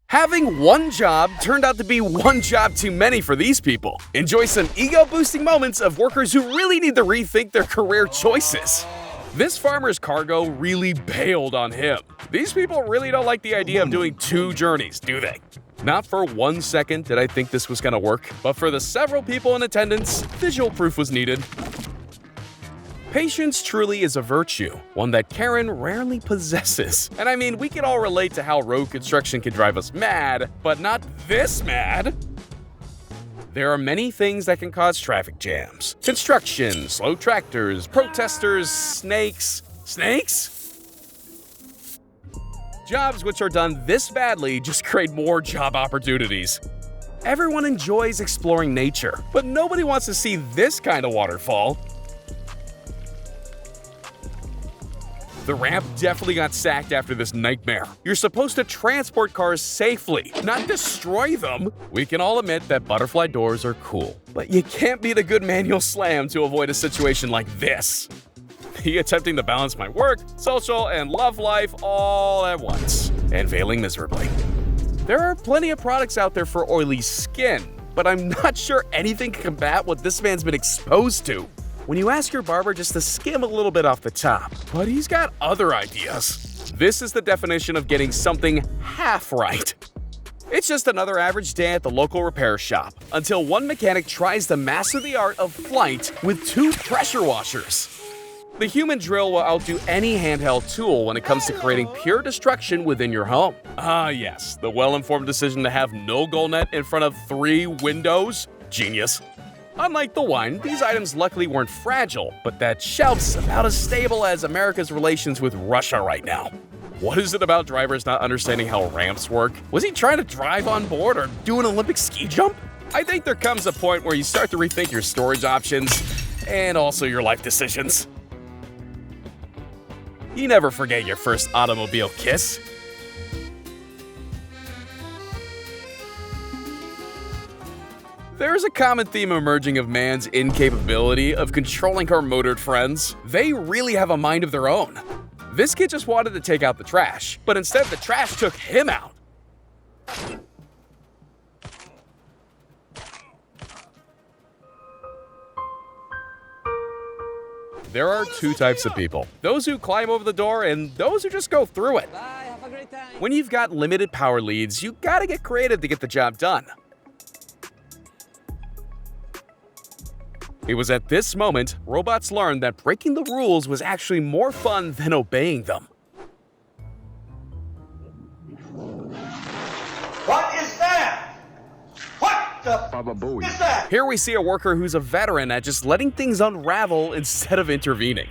Having one job turned out to be one job too many for these people. Enjoy some ego-boosting moments of workers who really need to rethink their career choices. This farmer's cargo really bailed on him. These people really don't like the idea of doing 2 journeys, do they? Not for 1 second did I think this was gonna work, but for the several people in attendance, visual proof was needed. Patience truly is a virtue, one that Karen rarely possesses. And I mean, we can all relate to how road construction can drive us mad, but not this mad. There are many things that can cause traffic jams. Construction, slow tractors, protesters, snakes. Snakes? Jobs which are done this badly just create more job opportunities. Everyone enjoys exploring nature, but nobody wants to see this kind of waterfall. The ramp definitely got sacked after this nightmare. You're supposed to transport cars safely, not destroy them. We can all admit that butterfly doors are cool, but you can't beat a good manual slam to avoid a situation like this. Me attempting to balance my work, social, and love life all at once, and failing miserably. There are plenty of products out there for oily skin, but I'm not sure anything can combat what this man's been exposed to. When you ask your barber just to skim a little bit off the top, but he's got other ideas. This is the definition of getting something half right. It's just another average day at the local repair shop, until one mechanic tries to master the art of flight with 2 pressure washers. The human drill will outdo any handheld tool when it comes to creating pure destruction within your home. Ah yes, the well-informed decision to have no goal net in front of 3 windows? Genius. Unlike the wine, these items luckily weren't fragile, but that shelf's about as stable as America's relations with Russia right now. What is it about drivers not understanding how ramps work? Was he trying to drive on board or do an Olympic ski jump? I think there comes a point where you start to rethink your storage options and also your life decisions. You never forget your first automobile kiss. There's a common theme emerging of man's incapability of controlling our motored friends. They really have a mind of their own. This kid just wanted to take out the trash, but instead the trash took him out. There are 2 types of people. Those who climb over the door and those who just go through it. Bye, have a great time. When you've got limited power leads, you gotta get creative to get the job done. It was at this moment, robots learned that breaking the rules was actually more fun than obeying them. What is that? What the is that? Here we see a worker who's a veteran at just letting things unravel instead of intervening.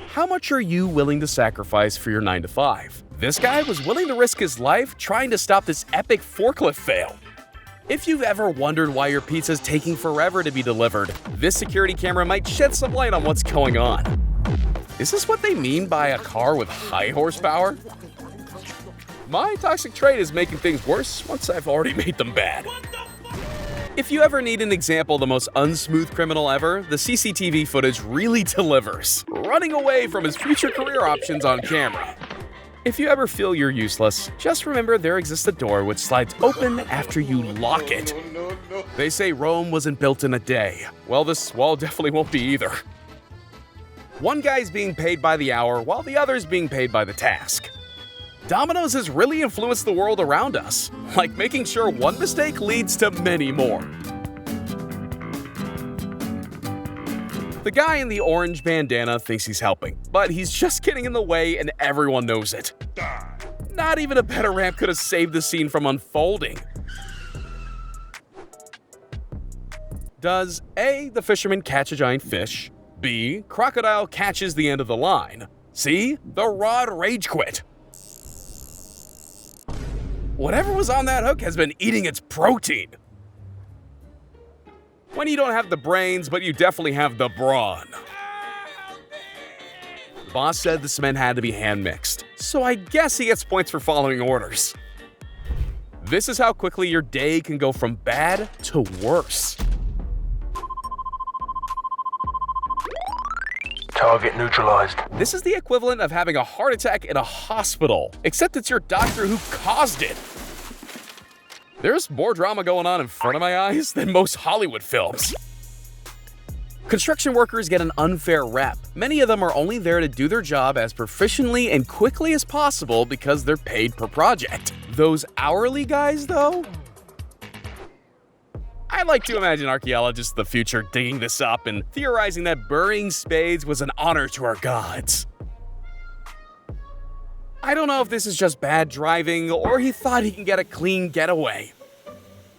How much are you willing to sacrifice for your 9 to 5? This guy was willing to risk his life trying to stop this epic forklift fail. If you've ever wondered why your pizza's taking forever to be delivered, this security camera might shed some light on what's going on. Is this what they mean by a car with high horsepower? My toxic trait is making things worse once I've already made them bad. If you ever need an example of the most unsmooth criminal ever, the CCTV footage really delivers, running away from his future career options on camera. If you ever feel you're useless, just remember there exists a door which slides open after you lock it. They say Rome wasn't built in a day. Well, this wall definitely won't be either. One guy's being paid by the hour while the other's being paid by the task. Domino's has really influenced the world around us, like making sure one mistake leads to many more. The guy in the orange bandana thinks he's helping, but he's just getting in the way and everyone knows it. Not even a better ramp could have saved the scene from unfolding. Does A, the fisherman catch a giant fish? B, crocodile catches the end of the line? C, the rod rage quit? Whatever was on that hook has been eating its protein. When you don't have the brains, but you definitely have the brawn. The boss said the cement had to be hand-mixed, so I guess he gets points for following orders. This is how quickly your day can go from bad to worse. Target neutralized. This is the equivalent of having a heart attack in a hospital, except it's your doctor who caused it. There's more drama going on in front of my eyes than most Hollywood films. Construction workers get an unfair rep. Many of them are only there to do their job as proficiently and quickly as possible because they're paid per project. Those hourly guys, though? I like to imagine archaeologists of the future digging this up and theorizing that burying spades was an honor to our gods. I don't know if this is just bad driving or he thought he can get a clean getaway.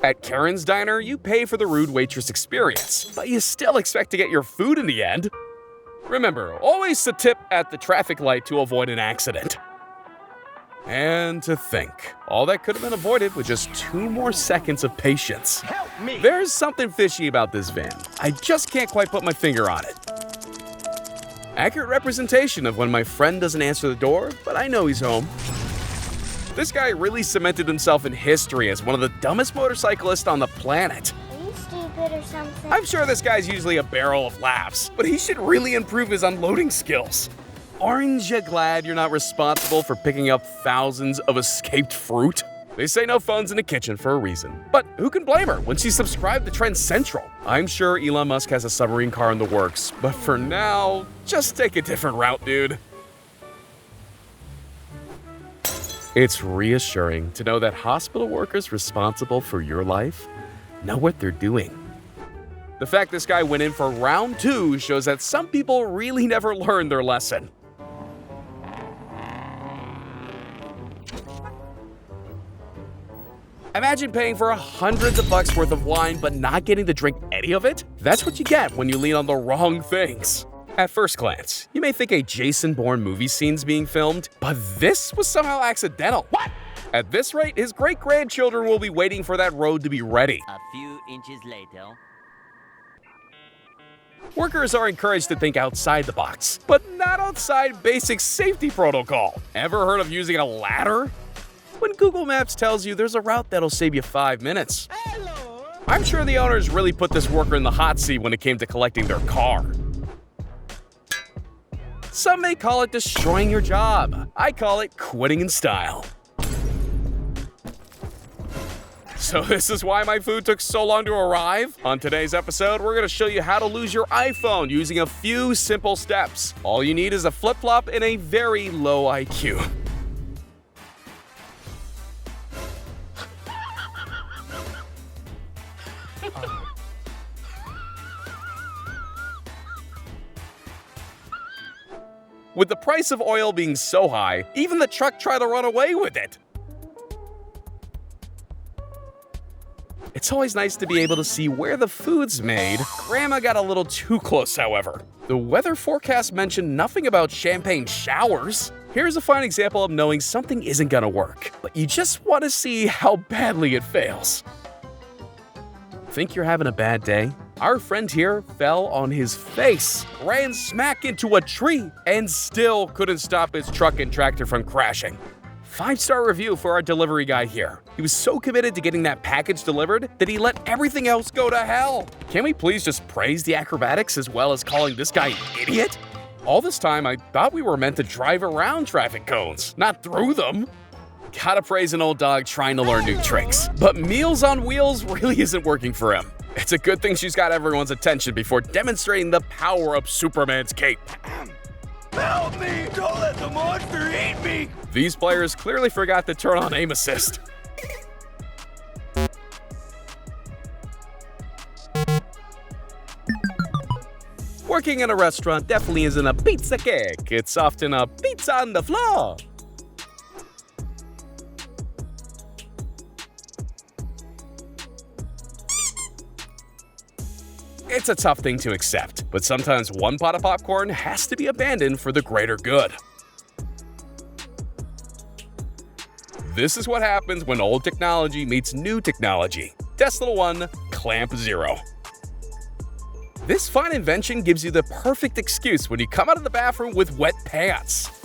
At Karen's Diner, you pay for the rude waitress experience, but you still expect to get your food in the end. Remember, always to tip at the traffic light to avoid an accident. And to think, all that could have been avoided with just 2 more seconds of patience. Help me! There's something fishy about this van. I just can't quite put my finger on it. Accurate representation of when my friend doesn't answer the door, but I know he's home. This guy really cemented himself in history as one of the dumbest motorcyclists on the planet. Are you stupid or something? I'm sure this guy's usually a barrel of laughs, but he should really improve his unloading skills. Aren't you glad you're not responsible for picking up thousands of escaped fruit? They say no phones in the kitchen for a reason. But who can blame her when she subscribed to Trend Central? I'm sure Elon Musk has a submarine car in the works, but for now, just take a different route, dude. It's reassuring to know that hospital workers responsible for your life know what they're doing. The fact this guy went in for round 2 shows that some people really never learn their lesson. Imagine paying for hundreds of bucks worth of wine but not getting to drink any of it? That's what you get when you lean on the wrong things. At first glance, you may think a Jason Bourne movie scene's being filmed, but this was somehow accidental. What? At this rate, his great-grandchildren will be waiting for that road to be ready. A few inches later. Workers are encouraged to think outside the box, but not outside basic safety protocol. Ever heard of using a ladder? When Google Maps tells you there's a route that'll save you 5 minutes. Hello! I'm sure the owners really put this worker in the hot seat when it came to collecting their car. Some may call it destroying your job. I call it quitting in style. So this is why my food took so long to arrive? On today's episode, we're gonna show you how to lose your iPhone using a few simple steps. All you need is a flip-flop and a very low IQ. With the price of oil being so high, even the truck tried to run away with it. It's always nice to be able to see where the food's made. Grandma got a little too close, however. The weather forecast mentioned nothing about champagne showers. Here's a fine example of knowing something isn't gonna work, but you just want to see how badly it fails. Think you're having a bad day? Our friend here fell on his face, ran smack into a tree, and still couldn't stop his truck and tractor from crashing. 5-star review for our delivery guy here. He was so committed to getting that package delivered that he let everything else go to hell. Can we please just praise the acrobatics as well as calling this guy an idiot? All this time, I thought we were meant to drive around traffic cones, not through them. Gotta praise an old dog trying to learn new tricks. But Meals on Wheels really isn't working for him. It's a good thing she's got everyone's attention before demonstrating the power of Superman's cape. Help me! Don't let the monster eat me! These players clearly forgot to turn on aim assist. Working in a restaurant definitely isn't a pizza cake. It's often a pizza on the floor. It's a tough thing to accept, but sometimes one pot of popcorn has to be abandoned for the greater good. This is what happens when old technology meets new technology. Test little one, clamp 0. This fine invention gives you the perfect excuse when you come out of the bathroom with wet pants.